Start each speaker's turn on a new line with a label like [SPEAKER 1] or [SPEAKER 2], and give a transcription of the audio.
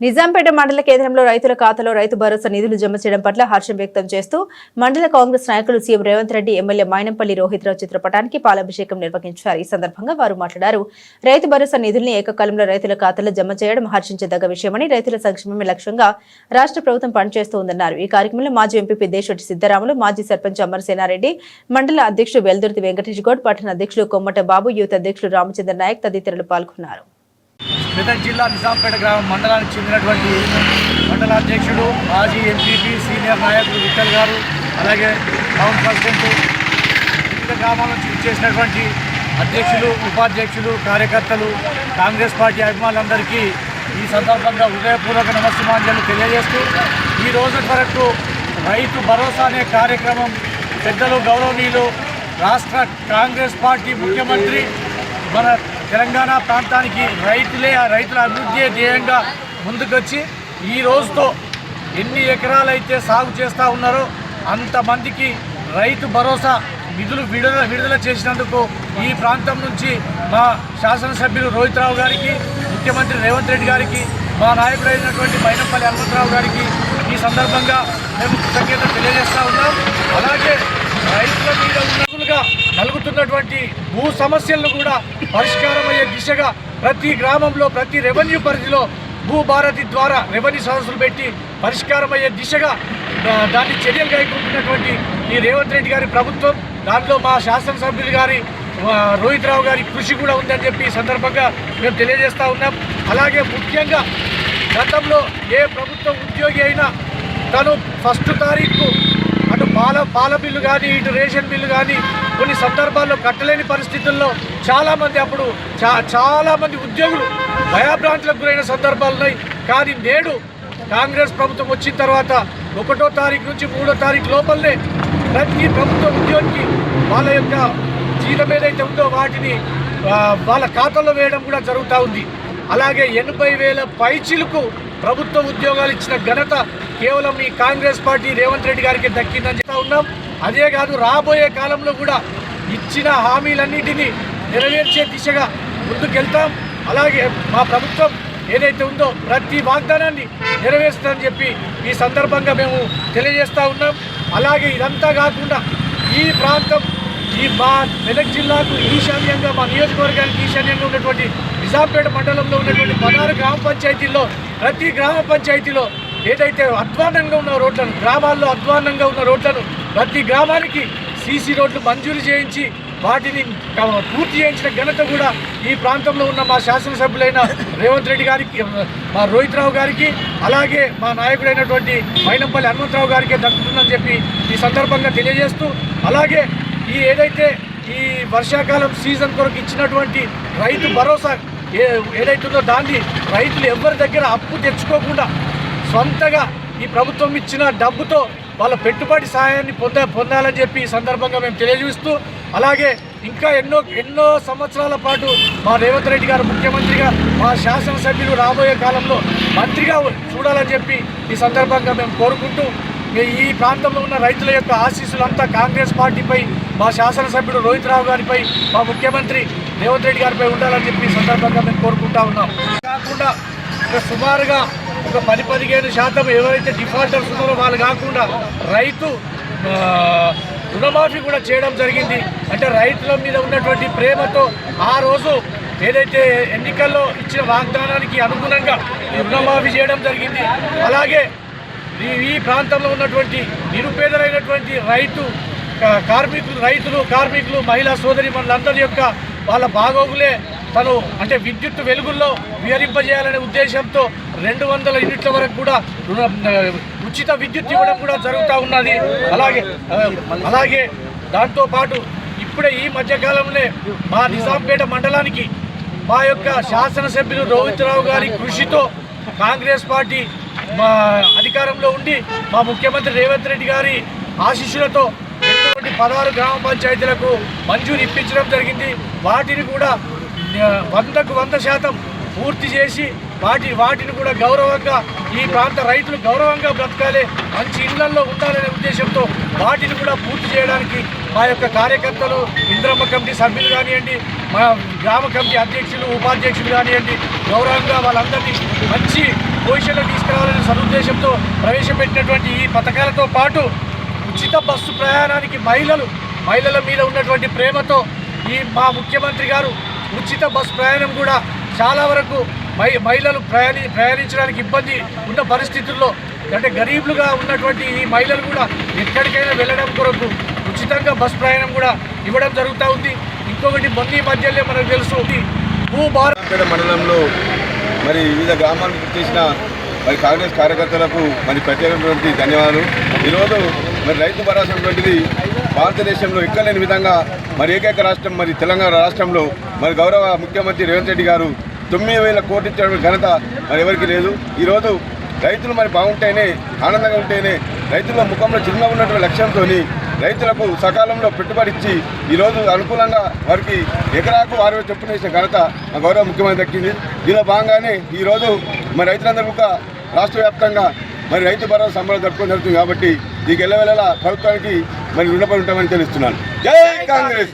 [SPEAKER 1] నిజాంపేట మండల కేంద్రంలో రైతుల ఖాతాలో రైతు భరోసా నిధులు జమ చేయడం పట్ల హర్షం వ్యక్తం చేస్తూ మండల కాంగ్రెస్ నాయకులు సీఎం రేవంత్ రెడ్డి ఎమ్మెల్యే మైనంపల్లి రోహిత్రావు చిత్రపటానికి పాలాభిషేకం నిర్వహించారు. ఈ సందర్భంగా వారు మాట్లాడారు. రైతు భరోసా నిధుల్ని ఏకకాలంలో రైతుల ఖాతాలో జమ చేయడం హర్షించదగ్గ విషయమని, రైతుల సంక్షేమమే లక్ష్యంగా రాష్ట్ర ప్రభుత్వం పనిచేస్తోందన్నారు. ఈ కార్యక్రమంలో మాజీ ఎంపీ దేశోటి సిద్దరాములు, మాజీ సర్పంచ్ అమరసేనారెడ్డి, మండల అధ్యక్షుడు వెల్దుర్తి వెంకటేష్ గౌడ్, పట్టణ అధ్యక్షుడు కొమ్మట బాబు, యూత్ అధ్యక్షుడు రామచంద్ర నాయక్ తదితరులు పాల్గొన్నారు.
[SPEAKER 2] మెదక్ జిల్లా నిజాంపేట గ్రామం మండలానికి చెందినటువంటి మండల అధ్యక్షుడు, మాజీ ఎంపీపీ, సీనియర్ నాయకులు విఠల్ గారు, అలాగే టౌన్ ప్రెసిడెంట్, వివిధ గ్రామాల నుంచి చేసినటువంటి అధ్యక్షులు, ఉపాధ్యక్షులు, కార్యకర్తలు, కాంగ్రెస్ పార్టీ అభిమానులందరికీ ఈ సందర్భంగా హృదయపూర్వక నమస్సుమాంజలు తెలియజేస్తూ, ఈ రోజు వరకు రైతు భరోసా అనే కార్యక్రమం పెద్దలు గౌరవనీయులు రాష్ట్ర కాంగ్రెస్ పార్టీ ముఖ్యమంత్రి మన తెలంగాణ ప్రాంతానికి రైతుల అభివృద్ధి ధ్యేయంగా ముందుకొచ్చి ఈ రోజుతో ఎన్ని ఎకరాలైతే సాగు చేస్తూ ఉన్నారో అంతమందికి రైతు భరోసా నిధులు విడుదల చేసినందుకు ఈ ప్రాంతం నుంచి మా శాసనసభ్యులు రోహిత్రావు గారికి, ముఖ్యమంత్రి రేవంత్ రెడ్డి గారికి, మా నాయకుడైనటువంటి మైనంపల్లి హనుమంతరావు గారికి ఈ సందర్భంగా మేము కృతజ్ఞతలు తెలియజేస్తూ ఉన్నాం. అలాగే రైతుల మీద ఉన్నతులుగా నలుగుతున్నటువంటి భూ సమస్యలను కూడా పరిష్కారమయ్యే దిశగా ప్రతి గ్రామంలో, ప్రతి రెవెన్యూ పరిధిలో భూభారతి ద్వారా రెవెన్యూ సదస్సులు పెట్టి పరిష్కారమయ్యే దిశగా దాన్ని చర్యలు కైకుంటున్నటువంటి ఈ రేవంత్ రెడ్డి గారి ప్రభుత్వం, దాంట్లో మా శాసనసభ్యులు గారి రోహిత్రావు గారి కృషి కూడా ఉందని చెప్పి ఈ సందర్భంగా మేము తెలియజేస్తూ ఉన్నాం. అలాగే ముఖ్యంగా గతంలో ఏ ప్రభుత్వ ఉద్యోగి అయినా తను ఫస్ట్ తారీఖు అటు పాల బిల్లు కానీ, ఇటు రేషన్ బిల్లు కానీ కొన్ని సందర్భాల్లో కట్టలేని పరిస్థితుల్లో చాలామంది ఉద్యోగులు భయాభ్రాంతులకు గురైన సందర్భాలు ఉన్నాయి. కానీ నేడు కాంగ్రెస్ ప్రభుత్వం వచ్చిన తర్వాత 1వ తారీఖు నుంచి 3వ తారీఖు లోపలనే ప్రతి ప్రభుత్వ ఉద్యోగికి వాళ్ళ యొక్క జీతం ఏదైతే ఉందో వాటిని వాళ్ళ ఖాతాలో వేయడం కూడా జరుగుతూ ఉంది. అలాగే 80,000 పైచిలకు ప్రభుత్వ ఉద్యోగాలు ఇచ్చిన ఘనత కేవలం ఈ కాంగ్రెస్ పార్టీ రేవంత్ రెడ్డి గారికి దక్కిందని చెప్తా ఉన్నాం. అదే కాదు, రాబోయే కాలంలో కూడా ఇచ్చిన హామీలన్నింటినీ నెరవేర్చే దిశగా ముందుకెళ్తాం. అలాగే మా ప్రభుత్వం ఏదైతే ఉందో ప్రతి వాగ్దానాన్ని నెరవేరుస్తుందని చెప్పి ఈ సందర్భంగా మేము తెలియజేస్తూ ఉన్నాం. అలాగే ఇదంతా కాకుండా ఈ ప్రాంతం, మా మెదక్ జిల్లాకు ఈశాన్యంగా, మా నియోజకవర్గానికి ఈశాన్యంగా ఉన్నటువంటి నిజాంపేట మండలంలో ఉన్నటువంటి 16 గ్రామ పంచాయతీల్లో ప్రతి గ్రామ పంచాయతీలో ఏదైతే అధ్వాన్నంగా ఉన్న రోడ్లను, గ్రామాల్లో అధ్వాన్నంగా ఉన్న రోడ్లను ప్రతి గ్రామానికి సీసీ రోడ్లు మంజూరు చేయించి వాటిని పూర్తి చేయించిన ఘనత కూడా ఈ ప్రాంతంలో ఉన్న మా శాసనసభ్యులైన రేవంత్ రెడ్డి గారికి, మా రోహిత్రావు గారికి, అలాగే మా నాయకుడైనటువంటి మైనంపల్లి హనుమంతరావు గారికి దక్కుతుందని చెప్పి ఈ సందర్భంగా తెలియజేస్తూ, అలాగే ఏదైతే ఈ వర్షాకాలం సీజన్ కొరకు ఇచ్చినటువంటి రైతు భరోసా ఏదైతుందో దాన్ని రైతులు ఎవరి దగ్గర అప్పు తెచ్చుకోకుండా సొంతగా ఈ ప్రభుత్వం ఇచ్చిన డబ్బుతో వాళ్ళ పెట్టుబడి సహాయాన్ని పొందాలని చెప్పి ఈ సందర్భంగా మేము తెలియజేస్తూ, అలాగే ఇంకా ఎన్నో సంవత్సరాల పాటు మా రేవంత్ రెడ్డి గారు ముఖ్యమంత్రిగా, మా శాసనసభ్యులు రాబోయే కాలంలో మంత్రిగా చూడాలని చెప్పి ఈ సందర్భంగా మేము కోరుకుంటూ, ఈ ప్రాంతంలో ఉన్న రైతుల యొక్క ఆశీస్సులంతా కాంగ్రెస్ పార్టీపై, మా శాసనసభ్యుడు రోహిత్రావు గారిపై, మా ముఖ్యమంత్రి రేవంత్ రెడ్డి గారిపై ఉండాలని చెప్పి ఈ సందర్భంగా మేము కోరుకుంటా ఉన్నాం. కాకుండా సుమారుగా ఒక 10-15% ఎవరైతే డిఫాల్టర్స్ ఉన్నారో వాళ్ళు కాకుండా రైతు రుణమాఫీ కూడా చేయడం జరిగింది. అంటే రైతుల మీద ఉన్నటువంటి ప్రేమతో ఆ రోజు ఏదైతే ఎన్నికల్లో ఇచ్చిన వాగ్దానానికి అనుగుణంగా ఈ రుణమాఫీ చేయడం జరిగింది. అలాగే ఈ ప్రాంతంలో ఉన్నటువంటి నిరుపేదలైనటువంటి కార్మికులు, మహిళా సోదరి మనందరి యొక్క వాళ్ళ బాగోగులే తను అంటే విద్యుత్ వెలుగుల్లో విహరింపజేయాలనే ఉద్దేశంతో 200 యూనిట్ల వరకు కూడా ఉచిత విద్యుత్ ఇవ్వడం కూడా జరుగుతూ ఉన్నది. అలాగే దాంతోపాటు ఇప్పుడే ఈ మధ్యకాలంలో మా నిజాంపేట మండలానికి మా యొక్క శాసనసభ్యులు రోహిత్రావు గారి కృషితో కాంగ్రెస్ పార్టీ మా అధికారంలో ఉండి మా ముఖ్యమంత్రి రేవంత్ రెడ్డి గారి ఆశీస్సులతో 16 గ్రామ పంచాయతీలకు మంజూరు ఇప్పించడం జరిగింది. వాటిని కూడా 100కు 100% పూర్తి చేసి వాటిని కూడా గౌరవంగా ఈ ప్రాంత రైతులు గౌరవంగా బ్రతకాలి, మంచి ఇళ్లలో ఉండాలనే ఉద్దేశంతో వాటిని కూడా పూర్తి చేయడానికి మా యొక్క కార్యకర్తలు ఇంద్రమ్మ కమిటీ సభ్యులు కానివ్వండి, మా గ్రామ కమిటీ అధ్యక్షులు ఉపాధ్యక్షులు కానివ్వండి, గౌరవంగా వాళ్ళందరినీ మంచి పొజిషన్లో తీసుకురావాలనే సదుద్దేశంతో ప్రవేశపెట్టినటువంటి ఈ పథకాలతో పాటు ఉచిత బస్సు ప్రయాణానికి మహిళల మీద ఉన్నటువంటి ప్రేమతో ఈ మా ముఖ్యమంత్రి గారు ఉచిత బస్సు ప్రయాణం కూడా చాలా వరకు మహిళలు ప్రయాణించడానికి ఇబ్బంది ఉన్న పరిస్థితుల్లో అంటే గరీబులుగా ఉన్నటువంటి ఈ మహిళలు కూడా ఎక్కడికైనా వెళ్ళడం కొరకు ఉచితంగా బస్ ప్రయాణం కూడా ఇవ్వడం జరుగుతూ ఉంది. ఇంకొకటి మొన్న మధ్యలో మనకు తెలుసు
[SPEAKER 3] భూభారపేట మండలంలో మరి వివిధ గ్రామాలకు చేసిన మరి కాంగ్రెస్ కార్యకర్తలకు మరి ప్రత్యేకమైనటువంటి ధన్యవాదాలు. ఈరోజు మరి రైతు భరోసా వంటిది భారతదేశంలో ఎక్కలేని విధంగా మరి ఏకైక రాష్ట్రం మరి తెలంగాణ రాష్ట్రంలో మరి గౌరవ ముఖ్యమంత్రి రేవంత్ రెడ్డి గారు 9,000 కోట్లు ఇచ్చిన ఘనత మరి ఎవరికి లేదు. ఈరోజు రైతులు మరి బాగుంటేనే ఆనందంగా ఉంటేనే రైతుల ముఖంలో చిన్న ఉన్నటువంటి లక్ష్యంతో రైతులకు సకాలంలో పెట్టుబడి ఇచ్చి ఈరోజు అనుకూలంగా వారికి ఎకరాకు 6,000 చొప్పున వేసిన ఘనత మా గౌరవ ముఖ్యమంత్రి దక్కింది. దీనిలో భాగంగానే ఈరోజు మరి రైతులందరూ ఒక రాష్ట్ర వ్యాప్తంగా మరి రైతు భరోసా సంబరాలు జరుపుకోవడం జరుగుతుంది. కాబట్టి దీనికి ఎల్లవేళలా ప్రభుత్వానికి మరి రుణపడి ఉంటామని తెలుస్తున్నాను. జై కాంగ్రెస్.